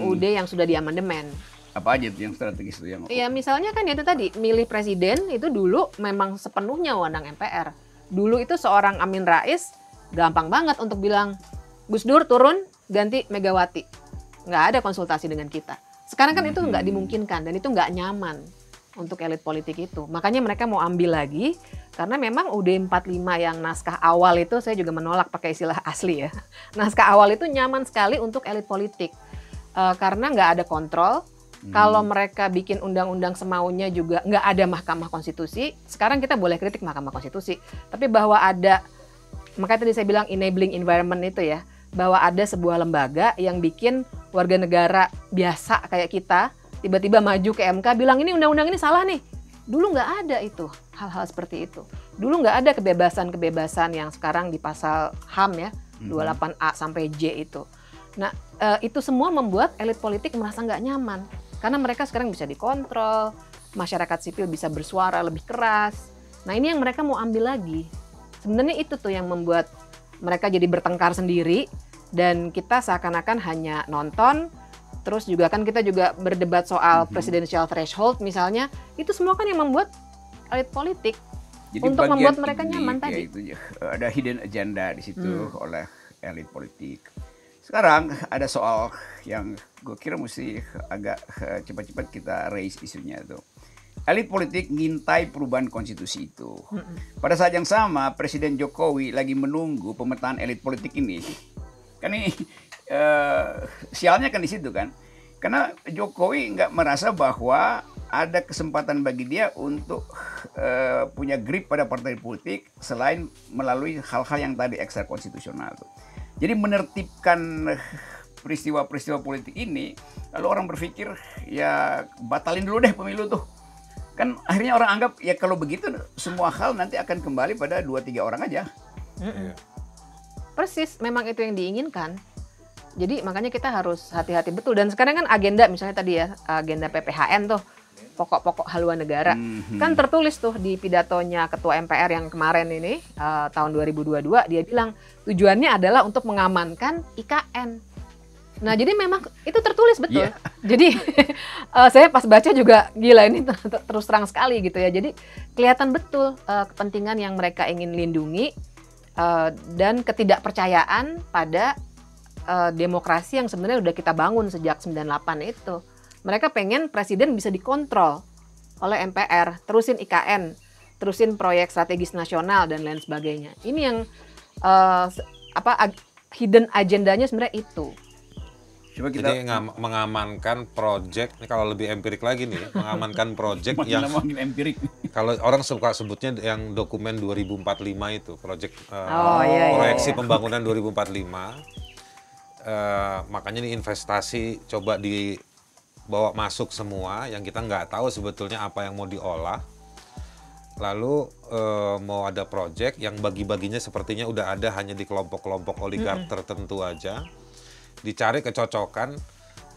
UUD yang sudah diamandemen. Apa aja tuh yang strategis tuh yang? Ya misalnya kan itu tadi, milih presiden itu dulu memang sepenuhnya wewenang MPR. Dulu itu seorang Amin Rais gampang banget untuk bilang Gus Dur turun ganti Megawati. Nggak ada konsultasi dengan kita. Sekarang kan itu nggak dimungkinkan dan itu nggak nyaman untuk elit politik itu. Makanya mereka mau ambil lagi karena memang UUD 45 yang naskah awal itu saya juga menolak pakai istilah asli ya. Naskah awal itu nyaman sekali untuk elit politik karena nggak ada kontrol. Kalau mereka bikin undang-undang semaunya juga nggak ada Mahkamah Konstitusi. Sekarang kita boleh kritik Mahkamah Konstitusi, tapi bahwa ada, makanya tadi saya bilang enabling environment itu ya, bahwa ada sebuah lembaga yang bikin warga negara biasa kayak kita tiba-tiba maju ke MK bilang ini undang-undang ini salah nih. Dulu nggak ada itu, hal-hal seperti itu. Dulu nggak ada kebebasan-kebebasan yang sekarang di pasal HAM ya, 28A sampai J itu. Nah, itu semua membuat elit politik merasa nggak nyaman. Karena mereka sekarang bisa dikontrol, masyarakat sipil bisa bersuara lebih keras. Nah ini yang mereka mau ambil lagi. Sebenarnya itu tuh yang membuat mereka jadi bertengkar sendiri. Dan kita seakan-akan hanya nonton. Terus juga kan kita juga berdebat soal presidential threshold misalnya. Itu semua kan yang membuat elit politik. Jadi untuk membuat mereka nyaman tadi. Itu, ada hidden agenda di situ oleh elit politik. Sekarang ada soal yang gue kira mesti agak cepat-cepat kita raise isunya itu. Elit politik ngintai perubahan konstitusi itu. Pada saat yang sama Presiden Jokowi lagi menunggu pemetaan elit politik ini. Kan ini sialnya kan di situ kan. Karena Jokowi nggak merasa bahwa ada kesempatan bagi dia untuk punya grip pada partai politik selain melalui hal-hal yang tadi ekstra konstitusional. Jadi menertibkan peristiwa-peristiwa politik ini, lalu orang berpikir ya batalin dulu deh pemilu tuh. Kan akhirnya orang anggap ya kalau begitu semua hal nanti akan kembali pada 2-3 orang aja. Persis, memang itu yang diinginkan. Jadi makanya kita harus hati-hati betul. Dan sekarang kan agenda misalnya tadi ya, agenda PPHN tuh, pokok-pokok haluan negara. Kan tertulis tuh di pidatonya Ketua MPR yang kemarin ini, tahun 2022, dia bilang tujuannya adalah untuk mengamankan IKN. Nah jadi memang itu tertulis betul. Jadi saya pas baca juga gila ini terus terang sekali gitu ya. Jadi kelihatan betul kepentingan yang mereka ingin lindungi dan ketidakpercayaan pada demokrasi yang sebenarnya udah kita bangun sejak 98 itu. Mereka pengen presiden bisa dikontrol oleh MPR, terusin IKN, terusin proyek strategis nasional dan lain sebagainya. Ini yang hidden agendanya sebenarnya itu. Coba kita jadi mengamankan proyek, ini kalau lebih empirik lagi nih, mengamankan proyek yang empirik. Kalau orang suka sebutnya yang dokumen 2045 itu, proyek proyeksi pembangunan 2045. Makanya ini investasi coba dibawa masuk semua yang kita nggak tahu sebetulnya apa yang mau diolah. Lalu mau ada proyek yang bagi-baginya sepertinya udah ada hanya di kelompok-kelompok oligark tertentu aja. Dicari kecocokan,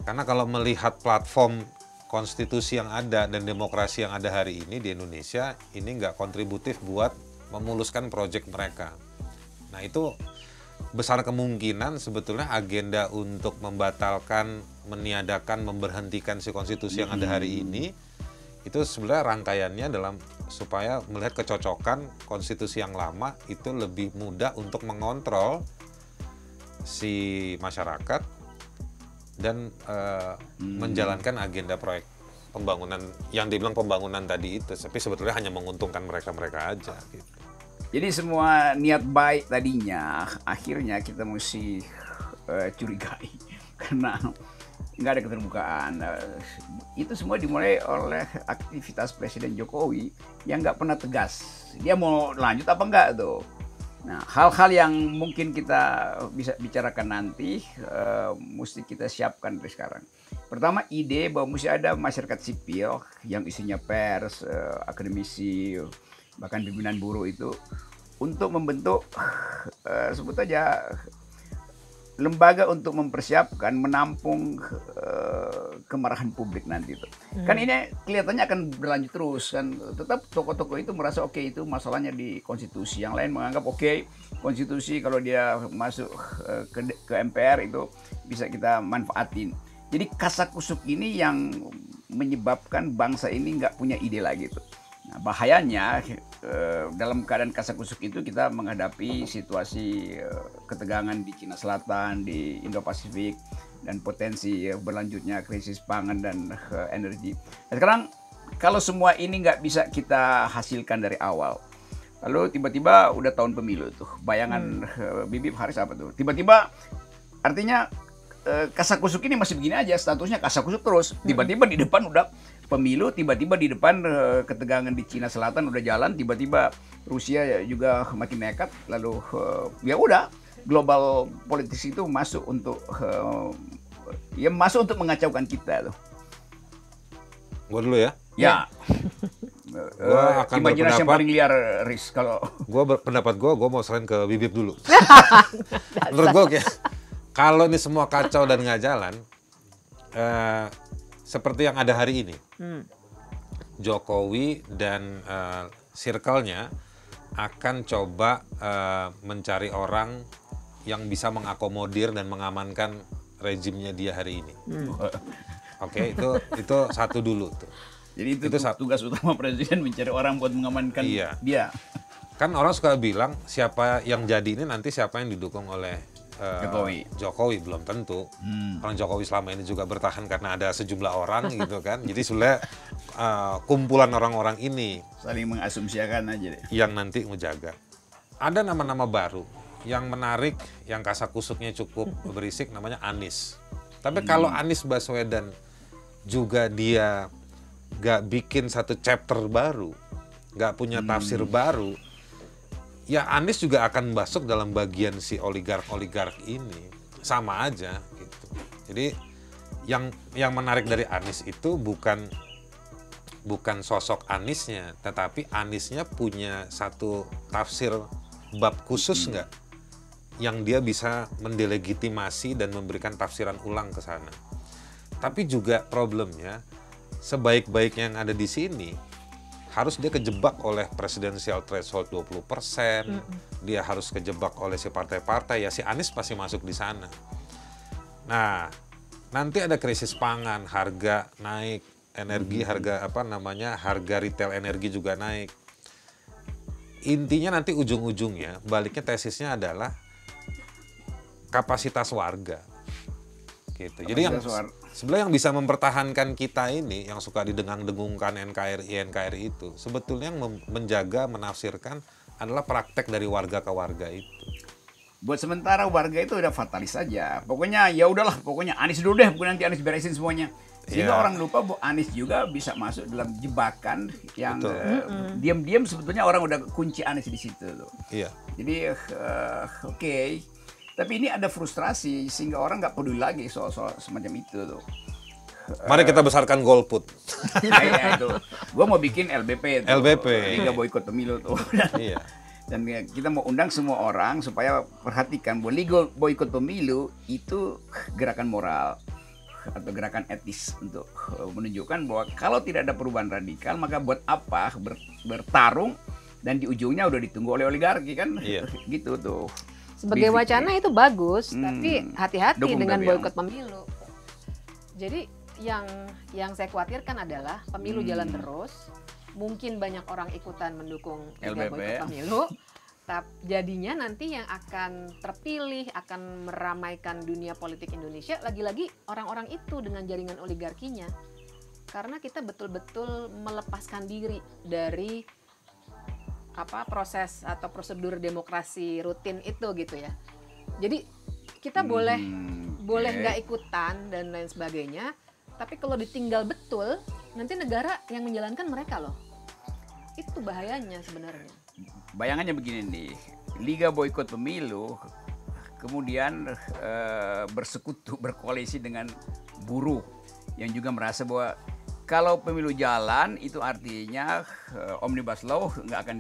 karena kalau melihat platform konstitusi yang ada dan demokrasi yang ada hari ini di Indonesia, ini nggak kontributif buat memuluskan proyek mereka. Nah itu besar kemungkinan sebetulnya agenda untuk membatalkan, meniadakan, memberhentikan si konstitusi yang ada hari ini, itu sebenarnya rangkaiannya dalam supaya melihat kecocokan konstitusi yang lama itu lebih mudah untuk mengontrol si masyarakat dan menjalankan agenda proyek pembangunan yang dibilang pembangunan tadi itu, tapi sebetulnya hanya menguntungkan mereka aja gitu. Jadi semua niat baik tadinya akhirnya kita mesti curigai karena nggak ada keterbukaan. Itu semua dimulai oleh aktivitas Presiden Jokowi yang nggak pernah tegas. Dia mau lanjut apa enggak tuh. Nah, hal-hal yang mungkin kita bisa bicarakan nanti, mesti kita siapkan dari sekarang. Pertama, ide bahwa mesti ada masyarakat sipil yang isinya pers, akademisi, bahkan pimpinan buruh itu untuk membentuk, sebut aja lembaga untuk mempersiapkan menampung kemarahan publik nanti itu. Kan ini kelihatannya akan berlanjut terus kan. Tetap tokoh-tokoh itu merasa oke, itu masalahnya di konstitusi. Yang lain menganggap oke, konstitusi kalau dia masuk ke MPR itu bisa kita manfaatin. Jadi kasakusuk ini yang menyebabkan bangsa ini nggak punya ide lagi tuh. Nah, bahayanya dalam keadaan kasakusuk itu kita menghadapi situasi ketegangan di Cina Selatan, di Indo-Pasifik, dan potensi berlanjutnya krisis pangan dan energi. Nah, sekarang kalau semua ini nggak bisa kita hasilkan dari awal, lalu tiba-tiba udah tahun pemilu tuh, bayangan Bibip Haris apa tuh? Tiba-tiba artinya kasakusuk ini masih begini aja, statusnya kasakusuk terus. Tiba-tiba di depan udah pemilu, tiba-tiba di depan ketegangan di Cina Selatan udah jalan, tiba-tiba Rusia juga makin nekat, lalu ya udah global politis itu masuk untuk masuk untuk mengacaukan kita tuh. Gua dulu ya. Ya. Gua akan Imajinasi yang berpendapat, paling liar, Riz, kalau pendapat gua mau serahin ke Bibip dulu. Menurut gua kayak kalau ini semua kacau dan nggak jalan, seperti yang ada hari ini, Jokowi dan circle-nya akan coba mencari orang yang bisa mengakomodir dan mengamankan rezimnya dia hari ini. Oke, itu satu dulu tuh. Jadi itu tugas utama presiden, mencari orang buat mengamankan dia. Kan orang suka bilang siapa yang jadi ini nanti siapa yang didukung oleh Jokowi belum tentu. Orang Jokowi selama ini juga bertahan karena ada sejumlah orang gitu kan. Jadi sebenarnya kumpulan orang-orang ini saling mengasumsikan aja deh, yang nanti menjaga. Ada nama-nama baru yang menarik, yang kasakusuknya cukup berisik, namanya Anies. Tapi kalau Anies Baswedan juga dia gak bikin satu chapter baru, gak punya tafsir baru, ya Anies juga akan masuk dalam bagian si oligark ini, sama aja gitu. Jadi yang menarik dari Anies itu bukan sosok Aniesnya, tetapi Aniesnya punya satu tafsir bab khusus nggak, yang dia bisa mendelegitimasi dan memberikan tafsiran ulang ke sana. Tapi juga problemnya, sebaik-baiknya yang ada di sini, harus dia kejebak oleh presidensial threshold 20%, dia harus kejebak oleh si partai-partai, ya si Anies pasti masuk di sana. Nah, nanti ada krisis pangan, harga naik, energi, harga retail energi juga naik. Intinya nanti ujung-ujungnya, baliknya tesisnya adalah kapasitas warga. Gitu. Jadi sebenarnya yang bisa mempertahankan kita ini, yang suka didengang-dengungkan NKRI itu, sebetulnya yang menjaga, menafsirkan adalah praktek dari warga ke warga itu. Buat sementara warga itu udah fatalis saja. Pokoknya ya udahlah, pokoknya Anies dulu deh, bukan nanti Anies beresin semuanya. Sehingga orang lupa bahwa Anies juga bisa masuk dalam jebakan yang diam-diam sebetulnya orang udah kunci Anies di situ tuh. Iya. Jadi oke. Tapi ini ada frustrasi sehingga orang nggak peduli lagi soal semacam itu tuh. Mari kita besarkan golput. Ya, itu. Gua mau bikin LBP tuh. LBP. Liga Boykot Pemilu tuh. Iya. Dan kita mau undang semua orang supaya perhatikan bahwa Liga Boykot Pemilu itu gerakan moral atau gerakan etis untuk menunjukkan bahwa kalau tidak ada perubahan radikal, maka buat apa bertarung, dan di ujungnya udah ditunggu oleh oligarki kan. Iya. Gitu tuh. Sebagai wacana itu bagus, tapi hati-hati dengan boikot ya. pemilu. Jadi yang saya khawatirkan adalah pemilu jalan terus, mungkin banyak orang ikutan mendukung boikot pemilu, tapi jadinya nanti yang akan terpilih, akan meramaikan dunia politik Indonesia lagi-lagi orang-orang itu dengan jaringan oligarkinya. Karena kita betul-betul melepaskan diri dari proses atau prosedur demokrasi rutin itu gitu ya. Jadi kita boleh nggak ikutan dan lain sebagainya, tapi kalau ditinggal betul, nanti negara yang menjalankan mereka loh. Itu bahayanya sebenarnya. Bayangannya begini nih, Liga Boikot Pemilu kemudian bersekutu, berkoalisi dengan buruh yang juga merasa bahwa kalau pemilu jalan itu artinya Omnibus Law nggak akan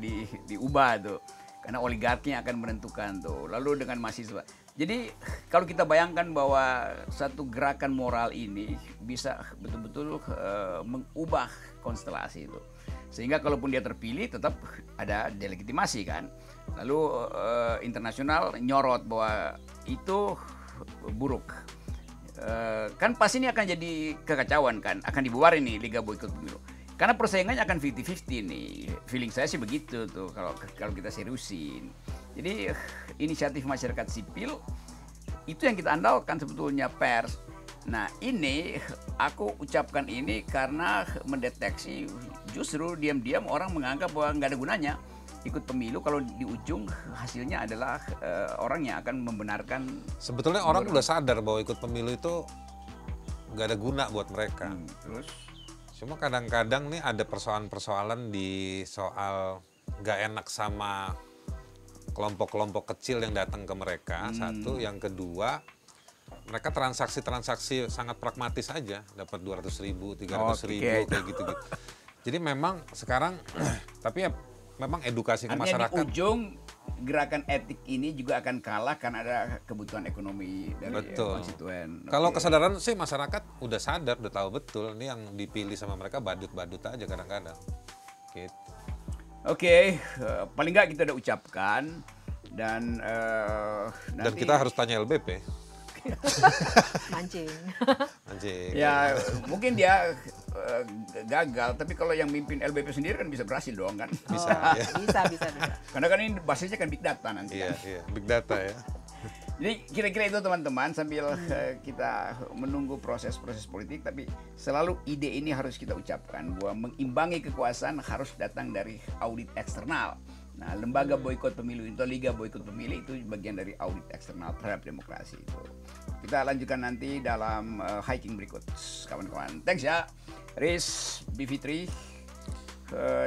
diubah tuh, karena oligarki yang akan menentukan tuh. Lalu dengan mahasiswa. Jadi kalau kita bayangkan bahwa satu gerakan moral ini bisa betul-betul mengubah konstelasi itu. Sehingga kalaupun dia terpilih tetap ada delegitimasi kan. Lalu internasional nyorot bahwa itu buruk. Kan pasti ini akan jadi kekacauan kan, akan dibubarin nih Liga Boikot Pemilu. Karena persaingannya akan 50-50 nih. Feeling saya sih begitu tuh kalau kita seriusin. Jadi inisiatif masyarakat sipil itu yang kita andalkan sebetulnya, pers. Nah ini aku ucapkan ini karena mendeteksi justru diam-diam orang menganggap bahwa nggak ada gunanya ikut pemilu kalau di ujung hasilnya adalah orang yang akan membenarkan. Sebetulnya orang udah sadar bahwa ikut pemilu itu nggak ada guna buat mereka. Terus cuma kadang-kadang nih ada persoalan-persoalan di soal nggak enak sama kelompok-kelompok kecil yang datang ke mereka. Satu, yang kedua mereka transaksi-transaksi sangat pragmatis aja, dapat 200.000, 300.000 kayak gitu-gitu. Jadi memang sekarang tapi ya memang edukasi ke masyarakat. Di ujung gerakan etik ini juga akan kalah karena ada kebutuhan ekonomi dari konstituen. Kalau kesadaran sih masyarakat udah sadar, udah tahu betul. Ini yang dipilih sama mereka badut-badut aja kadang-kadang. Gitu. Oke, paling nggak kita udah ucapkan dan kita harus tanya LBP. Mancing. Ya mungkin dia gagal, tapi kalau yang mimpin LBP sendiri kan bisa berhasil dong kan? Bisa. Bisa. Karena kan ini basisnya kan big data nanti. Iya, big data ya. Jadi kira-kira itu teman-teman, sambil kita menunggu proses-proses politik, tapi selalu ide ini harus kita ucapkan bahwa mengimbangi kekuasaan harus datang dari audit eksternal. Nah, lembaga boikot pemilu itu, Liga Boikot Pemilu itu bagian dari audit eksternal terhadap demokrasi itu. Kita lanjutkan nanti dalam hiking berikut, kawan-kawan. Thanks ya, Riz, Bivitri,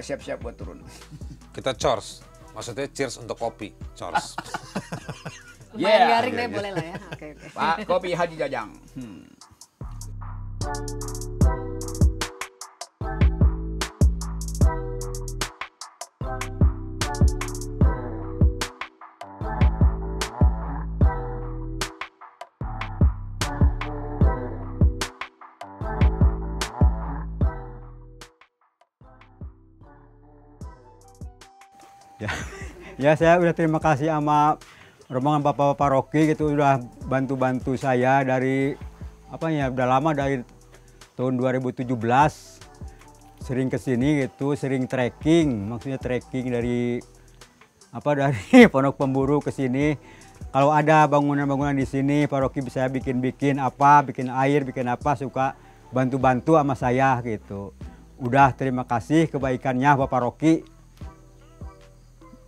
siap-siap buat turun. Kita chores, maksudnya cheers untuk kopi, chores. Lumayan garing deh, boleh lah ya. Oke. Pak, kopi Haji Jajang. Ya saya udah terima kasih sama rombongan Bapak-Bapak Rocky gitu, udah bantu-bantu saya dari udah lama, dari tahun 2017 sering kesini gitu, sering trekking, maksudnya trekking dari Pondok Pemburu ke sini. Kalau ada bangunan-bangunan di sini, Pak Rocky bisa bikin air, bikin apa, suka bantu-bantu sama saya gitu. Udah terima kasih kebaikannya Bapak Rocky.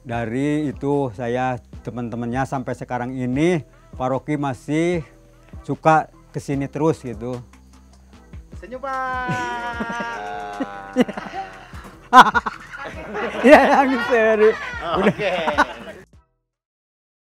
Dari itu saya teman-temannya sampai sekarang ini Pak Rocky masih suka kesini terus gitu. Senyum Pak. Ya yang seri. Oke.